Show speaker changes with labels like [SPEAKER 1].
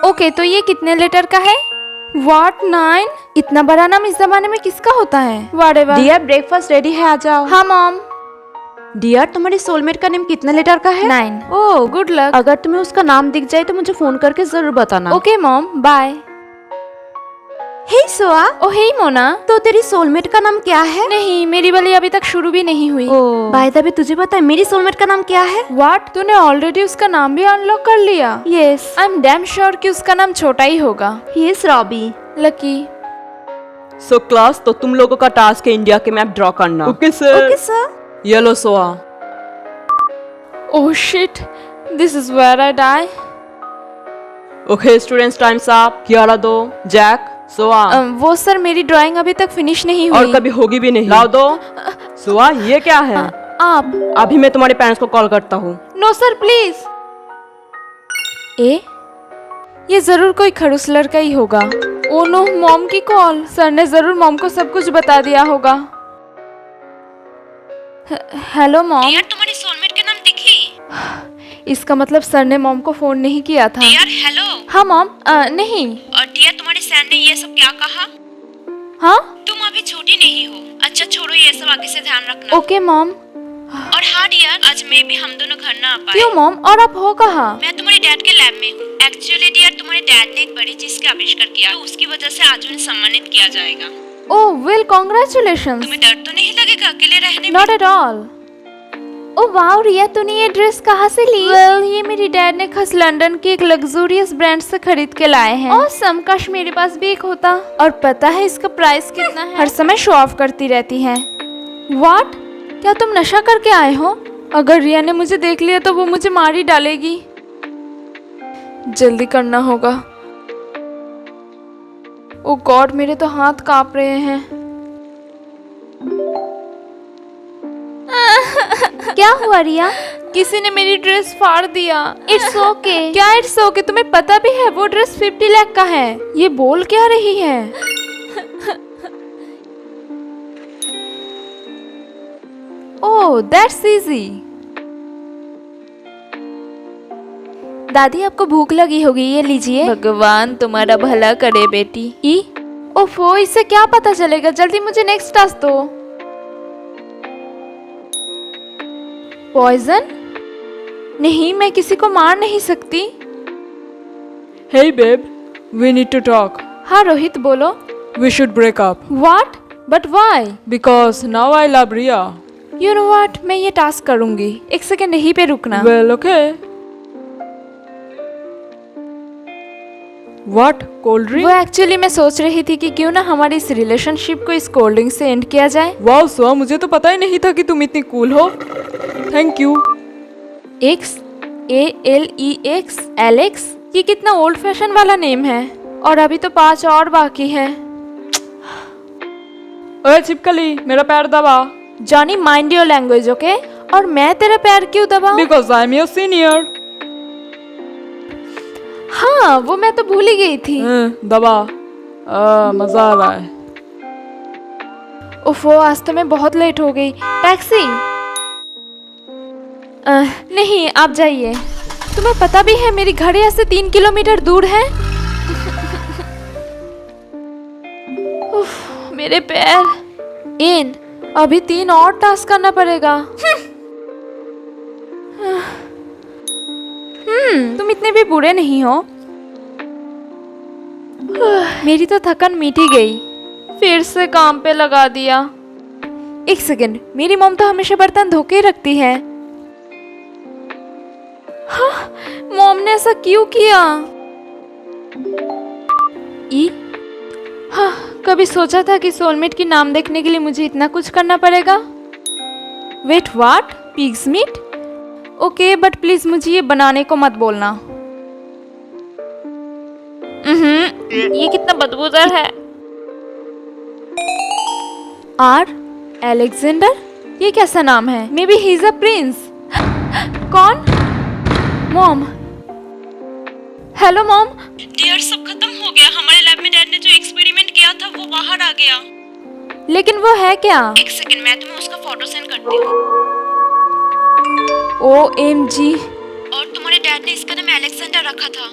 [SPEAKER 1] Okay, तो ये कितने लीटर का है? व्हाट 9? इतना बड़ा नाम इस जमाने में किसका होता है? Whatever.
[SPEAKER 2] डियर ब्रेकफास्ट रेडी है, आ जाओ।
[SPEAKER 1] हाँ मॉम।
[SPEAKER 2] डियर तुम्हारी सोलमेट का नेम कितने लीटर का है?
[SPEAKER 1] 9।
[SPEAKER 2] Oh
[SPEAKER 1] good luck.
[SPEAKER 2] अगर तुम्हें उसका नाम दिख जाए तो मुझे फोन करके जरूर बताना।
[SPEAKER 1] Okay mom, bye.
[SPEAKER 2] हे सोआ,
[SPEAKER 1] ओ हे मोना।
[SPEAKER 2] तो तेरी सोलमेट का नाम क्या है?
[SPEAKER 1] नहीं, मेरी वाली अभी तक शुरू भी नहीं हुई।
[SPEAKER 2] बाय द वे तुझे पता है मेरी सोलमेट का नाम क्या है?
[SPEAKER 1] व्हाट? तूने ऑलरेडी उसका नाम भी अनलॉक कर लिया?
[SPEAKER 2] Yes,
[SPEAKER 1] I am damn sure कि उसका नाम छोटा ही होगा।
[SPEAKER 2] He is Robbie.
[SPEAKER 1] Lucky.
[SPEAKER 3] So class, तो तुम लोगों का टास्क है इंडिया के मैप ड्रॉ करना। Okay sir.
[SPEAKER 2] Okay sir.
[SPEAKER 3] ये लो सोआ।
[SPEAKER 1] Oh shit, this is where I die.
[SPEAKER 3] Okay students, times up. Kiara दो, जैक, सोआ।
[SPEAKER 1] वो सर, मेरी ड्राइंग अभी तक फिनिश नहीं हुई।
[SPEAKER 3] और कभी होगी भी नहीं। लाओ दो। सोआ, ये क्या है?
[SPEAKER 1] आप।
[SPEAKER 3] अभी मैं तुम्हारे पेरेंट्स को कॉल करता हूँ।
[SPEAKER 1] No sir, please. ये जरूर कोई खड़ूस लड़का ही होगा। ओ नो, मॉम की कॉल। सर ने जरूर मॉम को सब कुछ बता दिया होगा। Hello mom.
[SPEAKER 4] डियर, तुम्हारी सोलमेट के नाम दिखी?
[SPEAKER 1] इसका मतलब सर ने मॉम को फोन नहीं किया था।
[SPEAKER 4] Dear hello.
[SPEAKER 1] हाँ मॉम। नहीं।
[SPEAKER 4] और डियर, तुम्हारे सर ने ये सब क्या कहा?
[SPEAKER 1] हाँ।
[SPEAKER 4] तुम अभी छोटी नहीं हो। अच्छा छोड़ो ये सब, आगे से ध्यान रखना।
[SPEAKER 1] Okay mom.
[SPEAKER 4] और हाँ डियर, आज मैं भी हम दोनों घर ना आ पाए।
[SPEAKER 1] क्यों मॉम? और आप हो कहाँ?
[SPEAKER 4] मैं तुम्हारे डैड के लैब में हूँ। एक्चुअली डियर, तुम्हारे डैड ने एक बड़ी चीज का आविष्कार किया, तो उसकी वजह से आज उन्हें सम्मानित किया जाएगा।
[SPEAKER 1] Oh well, congratulations.
[SPEAKER 4] तुम्हें डर तो नहीं लगेगा अकेले रहने में?
[SPEAKER 1] Not at all. Oh wow Riya, तूने ये ड्रेस कहाँ से ली? वेल, ये मेरी डैड ने खास लंदन के एक लग्जूरियस ब्रांड से खरीद के लाए हैं। ऑसम, काश मेरे पास भी एक होता। और पता है इसका प्राइस कितना है? हर समय शो ऑफ करती रहती है। व्हाट? क्या तुम नशा करके आए हो? अगर रिया ने मुझे देख लिया तो वो मुझे मार ही डालेगी। जल्दी करना होगा। ओह गॉड, मेरे तो हाथ कांप रहे हैं। क्या हुआ रिया? किसी ने मेरी ड्रेस फाड़ दिया। It's okay. क्या इट्स ओके? तुम्हें पता भी है वो ड्रेस 50 लाख का है। ये बोल क्या रही है? Oh that's easy. दादी, आपको भूख लगी होगी, ये लीजिए। भगवान तुम्हारा भला करे बेटी। ओफो, इससे क्या पता चलेगा? जल्दी मुझे नेक्स्ट टास्क दो। पॉइजन? नहीं, मैं किसी को मार नहीं सकती।
[SPEAKER 3] Hey babe, we need to talk.
[SPEAKER 1] हाँ रोहित, बोलो।
[SPEAKER 3] We should break up.
[SPEAKER 1] What? But why?
[SPEAKER 3] Because now I love Ria.
[SPEAKER 1] You know what? मैं ये टास्क करूंगी। एक सेकंड यहीं पे रुकना।
[SPEAKER 3] Well, okay. What? Cold drink?
[SPEAKER 1] वो एक्चुअली मैं सोच रही थी कि क्यों ना हमारी इस रिलेशनशिप को इस कोल्ड ड्रिंक से एंड किया जाए।
[SPEAKER 3] वाओ सोआ, मुझे तो पता ही नहीं था कि तुम इतनी कूल हो। Thank you.
[SPEAKER 1] XALEX, Alex? ये कितना ओल्ड फैशन वाला नेम है। और अभी तो 5 और बाकी है।
[SPEAKER 3] ओए छिपकली, मेरा पैर दबा।
[SPEAKER 1] Johnny, mind your language, okay? और मैं तेरा पैर क्यों दबाऊं?
[SPEAKER 3] Because I'm your senior.
[SPEAKER 1] हाँ, वो मैं तो भूल ही गई थी।
[SPEAKER 3] दबा। मजा आ रहा है।
[SPEAKER 1] ओफो, आज तो मैं बहुत लेट हो गई। टैक्सी? नहीं, आप जाइए। तुम्हें पता भी है मेरी घर यहाँ से 3 किलोमीटर दूर है। उफ, मेरे पैर। इन अभी 3 और टास्क करना पड़ेगा। तुम इतने भी बुरे नहीं हो। मेरी तो थकन मिट ही गई। फिर से काम पे लगा दिया। एक सेकंड, मेरी मॉम तो हमेशा बर्तन धो के रखती है। हाँ, मॉम ने ऐसा क्यों किया? हाँ, कभी सोचा था कि सोलमेट की नाम देखने के लिए मुझे इतना कुछ करना पड़ेगा? Wait, what? Pigs meat? Okay, but please मुझे ये बनाने को मत बोलना। ये कितना बदबूदार है। R Alexander? ये कैसा नाम है? May be he is a prince. कौन? मॉम। Hello mom.
[SPEAKER 4] डियर, सब खत्म हो गया। हमारे लैब में डैड ने जो एक्सपेरिमेंट किया था वो बाहर आ गया।
[SPEAKER 1] लेकिन वो है क्या?
[SPEAKER 4] एक सेकंड, मैं तुम्हें उसका फोटो सेंड करती हूँ।
[SPEAKER 1] OMG।
[SPEAKER 4] और तुम्हारे डैड ने इसका नाम अलेक्जेंडर रखा था।